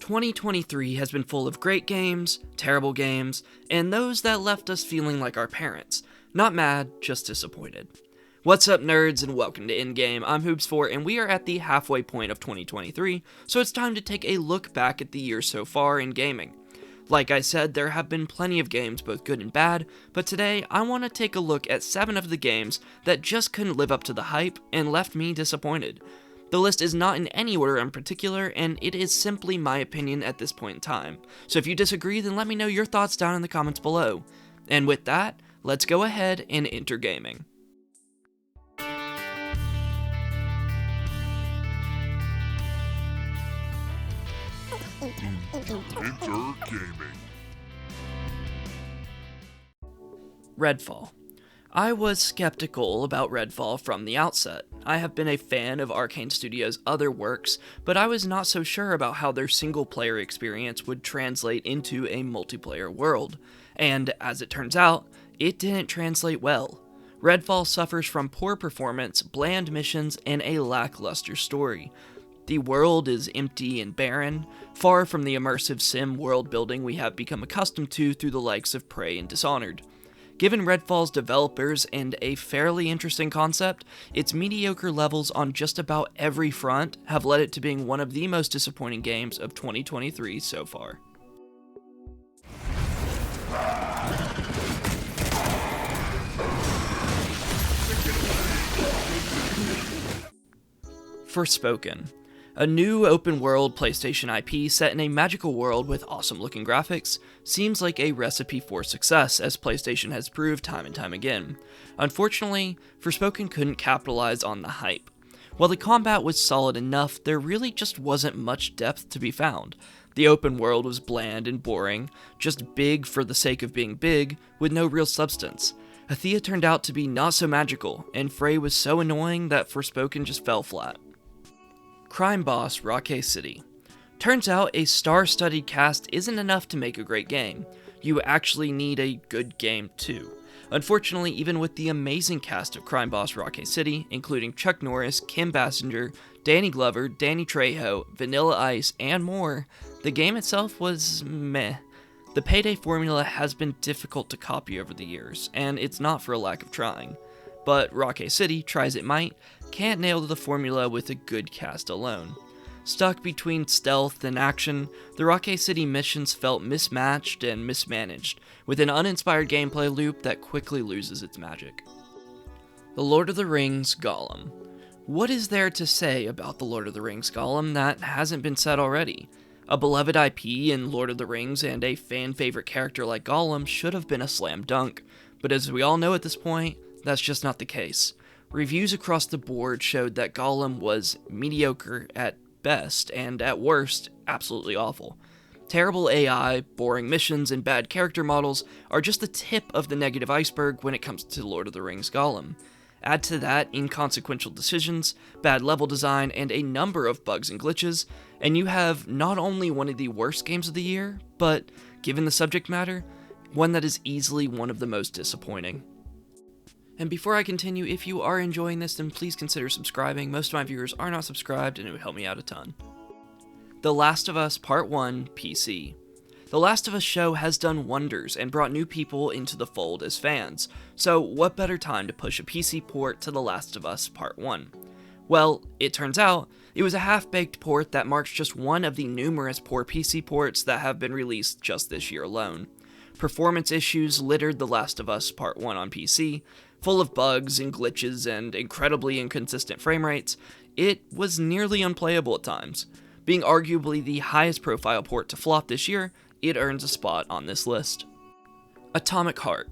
2023 has been full of great games, terrible games, and those that left us feeling like our parents. Not mad, just disappointed. What's up, nerds, and welcome to Endgame. I'm Hoobs4, and we are at the halfway point of 2023, so it's time to take a look back at the year so far in gaming. Like I said, there have been plenty of games, both good and bad, but today I want to take a look at 7 of the games that just couldn't live up to the hype and left me disappointed. The list is not in any order in particular, and it is simply my opinion at this point in time. So if you disagree, then let me know your thoughts down in the comments below. And with that, let's go ahead and enter gaming. Enter gaming. Redfall. I was skeptical about Redfall from the outset. I have been a fan of Arcane Studios' other works, but I was not so sure about how their single-player experience would translate into a multiplayer world. And as it turns out, it didn't translate well. Redfall suffers from poor performance, bland missions, and a lackluster story. The world is empty and barren, far from the immersive sim world building we have become accustomed to through the likes of Prey and Dishonored. Given Redfall's developers and a fairly interesting concept, its mediocre levels on just about every front have led it to being one of the most disappointing games of 2023 so far. Forspoken. A new open-world PlayStation IP set in a magical world with awesome-looking graphics seems like a recipe for success, as PlayStation has proved time and time again. Unfortunately, Forspoken couldn't capitalize on the hype. While the combat was solid enough, there really just wasn't much depth to be found. The open world was bland and boring, just big for the sake of being big, with no real substance. Athea turned out to be not so magical, and Frey was so annoying that Forspoken just fell flat. Crime boss Rockay City. Turns out a star-studded cast isn't enough to make a great game. You actually need a good game too. Unfortunately, even with the amazing cast of Crime Boss Rockay City, including Chuck Norris, Kim Basinger, Danny Glover, Danny Trejo, Vanilla Ice, and more, the game itself was meh. The payday formula has been difficult to copy over the years, and it's not for a lack of trying. But Rockay City, try as it might, can't nail the formula with a good cast alone. Stuck between stealth and action, the Rockay City missions felt mismatched and mismanaged, with an uninspired gameplay loop that quickly loses its magic. The Lord of the Rings Gollum. What is there to say about the Lord of the Rings Gollum that hasn't been said already? A beloved IP in Lord of the Rings and a fan-favorite character like Gollum should have been a slam dunk, but as we all know at this point, that's just not the case. Reviews across the board showed that Gollum was mediocre at best, and at worst, absolutely awful. Terrible AI, boring missions, and bad character models are just the tip of the negative iceberg when it comes to Lord of the Rings Gollum. Add to that inconsequential decisions, bad level design, and a number of bugs and glitches, and you have not only one of the worst games of the year, but, given the subject matter, one that is easily one of the most disappointing. And before I continue, if you are enjoying this, then please consider subscribing. Most of my viewers are not subscribed, and it would help me out a ton. The Last of Us Part 1 PC. The Last of Us show has done wonders and brought new people into the fold as fans, so what better time to push a PC port to The Last of Us Part 1? Well, it turns out, it was a half-baked port that marks just one of the numerous poor PC ports that have been released just this year alone. Performance issues littered The Last of Us Part 1 on PC, full of bugs and glitches and incredibly inconsistent frame rates. It was nearly unplayable at times. Being arguably the highest profile port to flop this year, it earns a spot on this list. Atomic Heart.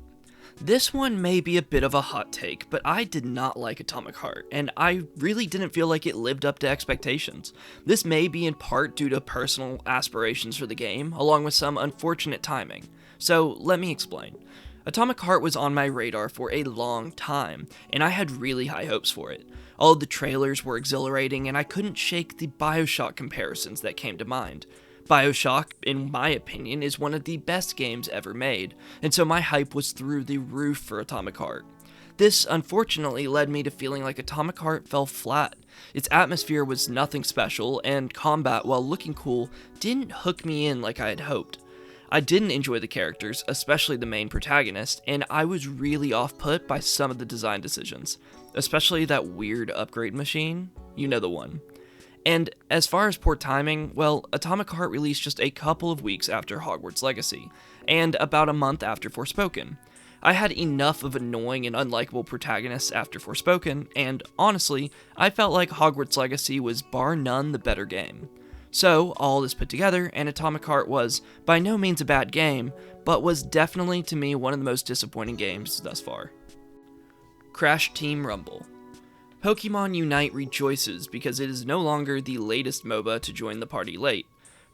This one may be a bit of a hot take, but I did not like Atomic Heart, and I really didn't feel like it lived up to expectations. This may be in part due to personal aspirations for the game, along with some unfortunate timing. So let me explain. Atomic Heart was on my radar for a long time, and I had really high hopes for it. All of the trailers were exhilarating, and I couldn't shake the BioShock comparisons that came to mind. BioShock, in my opinion, is one of the best games ever made, and so my hype was through the roof for Atomic Heart. This unfortunately led me to feeling like Atomic Heart fell flat. Its atmosphere was nothing special, and combat, while looking cool, didn't hook me in like I had hoped. I didn't enjoy the characters, especially the main protagonist, and I was really off-put by some of the design decisions, especially that weird upgrade machine. You know the one. And as far as poor timing, well, Atomic Heart released just a couple of weeks after Hogwarts Legacy, and about a month after Forspoken. I had enough of annoying and unlikable protagonists after Forspoken, and honestly, I felt like Hogwarts Legacy was bar none the better game. So, all this put together, and Atomic Heart was by no means a bad game, but was definitely to me one of the most disappointing games thus far. Crash Team Rumble. Pokemon Unite rejoices because it is no longer the latest MOBA to join the party late.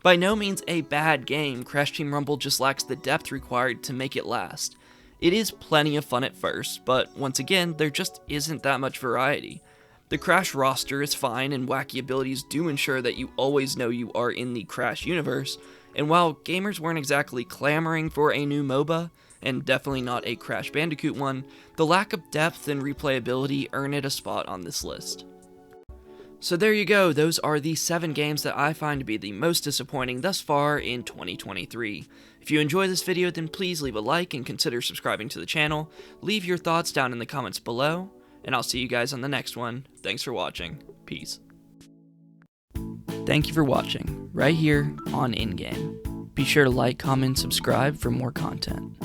By no means a bad game, Crash Team Rumble just lacks the depth required to make it last. It is plenty of fun at first, but once again, there just isn't that much variety. The Crash roster is fine, and wacky abilities do ensure that you always know you are in the Crash universe, and while gamers weren't exactly clamoring for a new MOBA, and definitely not a Crash Bandicoot one, the lack of depth and replayability earn it a spot on this list. So there you go, those are the 7 games that I find to be the most disappointing thus far in 2023. If you enjoy this video, then please leave a like and consider subscribing to the channel. Leave your thoughts down in the comments below, and I'll see you guys on the next one. Thanks for watching. Peace. Thank you for watching, right here on InGame. Be sure to like, comment, subscribe for more content.